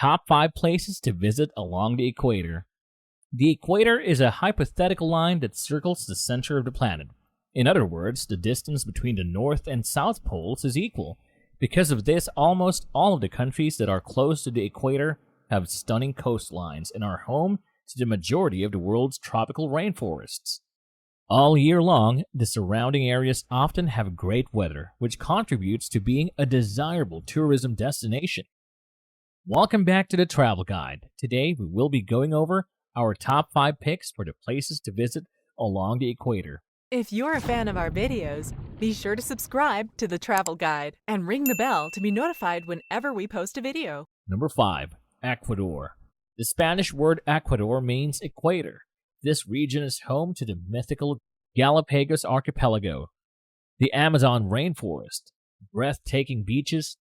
Top 5 places to visit along the equator. The equator is a hypothetical line that circles the center of the planet. In other words, the distance between the North and South poles is equal. Because of this, almost all of the countries that are close to the equator have stunning coastlines and are home to the majority of the world's tropical rainforests. All year long, the surrounding areas often have great weather, which contributes to being a desirable tourism destination. Welcome back to the Travel Guide. Today, we will be going over our top 5 picks for the places to visit along the equator. If you're a fan of our videos, be sure to subscribe to the Travel Guide and ring the bell to be notified whenever we post a video. Number 5. Ecuador. The Spanish word Ecuador means equator. This region is home to the mythical Galapagos archipelago, the Amazon rainforest, breathtaking beaches,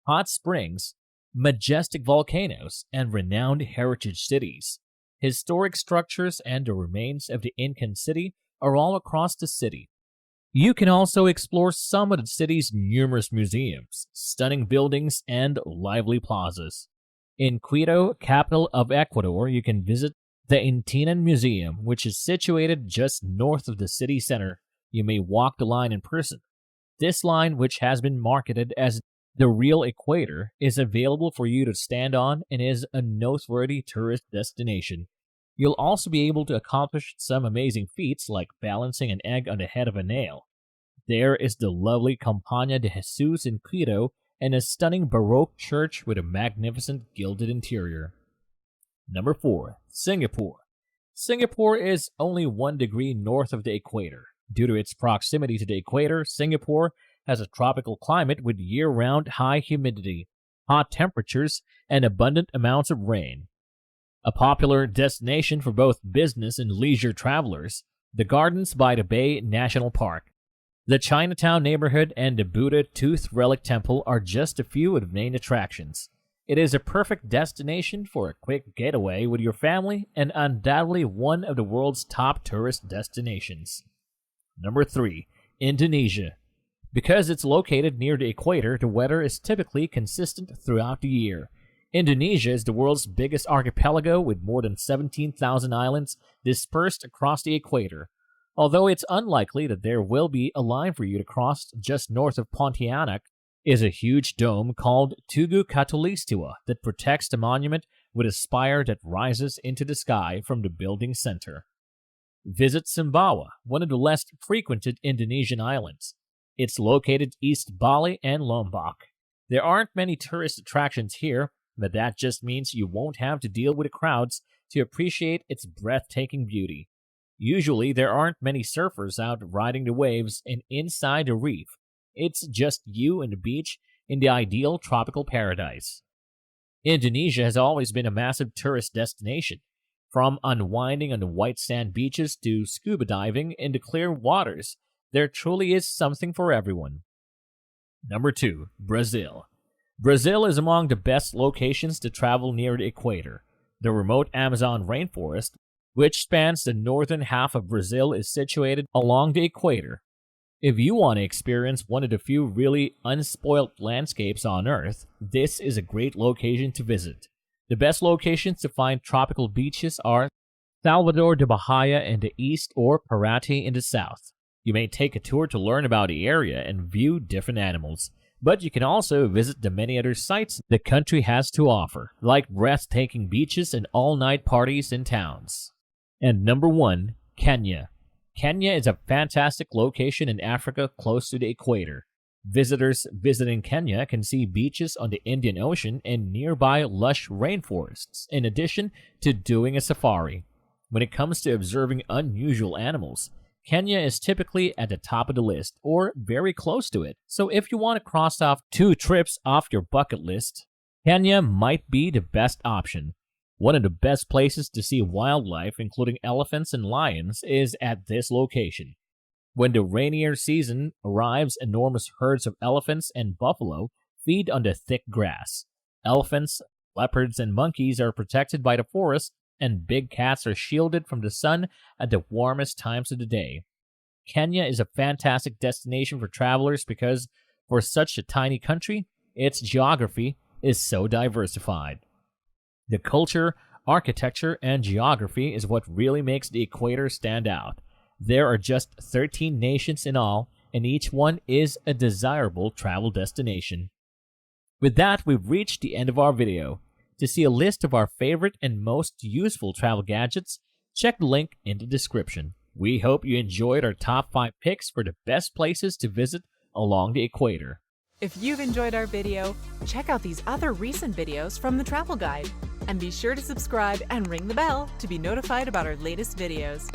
hot springs, majestic volcanoes, and renowned heritage cities. Historic structures and the remains of the Incan city are all across the city. You can also explore some of the city's numerous museums, stunning buildings, and lively plazas. In Quito, capital of Ecuador, you can visit the Intinan Museum, which is situated just north of the city center. You may walk the line in person. This line, which has been marketed as the real equator, is available for you to stand on and is a noteworthy tourist destination. You'll also be able to accomplish some amazing feats like balancing an egg on the head of a nail. There is the lovely Campana de Jesus in Quito and a stunning Baroque church with a magnificent gilded interior. Number 4. Singapore. Singapore is only 1 degree north of the equator. Due to its proximity to the equator, Singapore has a tropical climate with year-round high humidity, hot temperatures, and abundant amounts of rain. A popular destination for both business and leisure travelers, the Gardens by the Bay National Park, the Chinatown neighborhood, and the Buddha Tooth Relic Temple are just a few of the main attractions. It is a perfect destination for a quick getaway with your family and undoubtedly one of the world's top tourist destinations. Number 3. Indonesia. Because it's located near the equator, the weather is typically consistent throughout the year. Indonesia is the world's biggest archipelago with more than 17,000 islands dispersed across the equator. Although it's unlikely that there will be a line for you to cross, just north of Pontianak is a huge dome called Tugu Katulistiwa that protects the monument with a spire that rises into the sky from the building center. Visit Sumbawa, one of the less frequented Indonesian islands. It's located east Bali and Lombok. There aren't many tourist attractions here, but that just means you won't have to deal with the crowds to appreciate its breathtaking beauty. Usually, there aren't many surfers out riding the waves and inside the reef. It's just you and the beach in the ideal tropical paradise. Indonesia has always been a massive tourist destination. From unwinding on the white sand beaches to scuba diving in the clear waters, there truly is something for everyone. Number 2. Brazil. Brazil is among the best locations to travel near the equator. The remote Amazon rainforest, which spans the northern half of Brazil, is situated along the equator. If you want to experience one of the few really unspoiled landscapes on Earth, this is a great location to visit. The best locations to find tropical beaches are Salvador de Bahia in the east or Paraty in the south. You may take a tour to learn about the area and view different animals, but you can also visit the many other sites the country has to offer, like breathtaking beaches and all-night parties in towns. And number 1, Kenya. Kenya is a fantastic location in Africa close to the equator. Visitors visiting Kenya can see beaches on the Indian Ocean and nearby lush rainforests, in addition to doing a safari. When it comes to observing unusual animals, Kenya is typically at the top of the list, or very close to it. So if you want to cross off 2 trips off your bucket list, Kenya might be the best option. One of the best places to see wildlife, including elephants and lions, is at this location. When the rainier season arrives, enormous herds of elephants and buffalo feed on the thick grass. Elephants, leopards, and monkeys are protected by the forest, and big cats are shielded from the sun at the warmest times of the day. Kenya is a fantastic destination for travelers because, for such a tiny country, its geography is so diversified. The culture, architecture, and geography is what really makes the equator stand out. There are just 13 nations in all, and each one is a desirable travel destination. With that, we've reached the end of our video. To see a list of our favorite and most useful travel gadgets, check the link in the description. We hope you enjoyed our top 5 picks for the best places to visit along the equator. If you've enjoyed our video, check out these other recent videos from the Travel Guide. And be sure to subscribe and ring the bell to be notified about our latest videos.